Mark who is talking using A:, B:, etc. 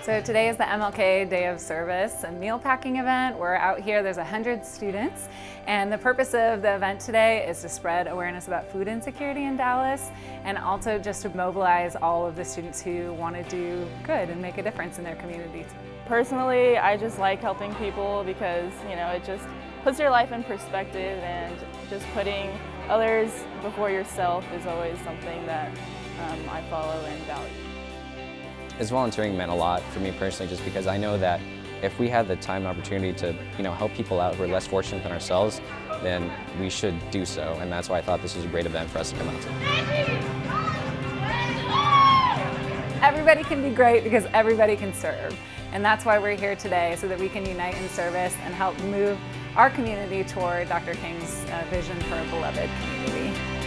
A: So today is the MLK Day of Service, a meal packing event. We're out here, there's 100 students, and the purpose of the event today is to spread awareness about food insecurity in Dallas, and also just to mobilize all of the students who want to do good and make a difference in their communities.
B: Personally, I just like helping people because, it just puts your life in perspective, and just putting others before yourself is always something that I follow and value.
C: This volunteering meant a lot for me personally, just because I know that if we had the time and opportunity to help people out who are less fortunate than ourselves, then we should do so, and that's why I thought this was a great event for us to come out to.
A: Everybody can be great because everybody can serve, and that's why we're here today, so that we can unite in service and help move our community toward Dr. King's vision for a beloved community.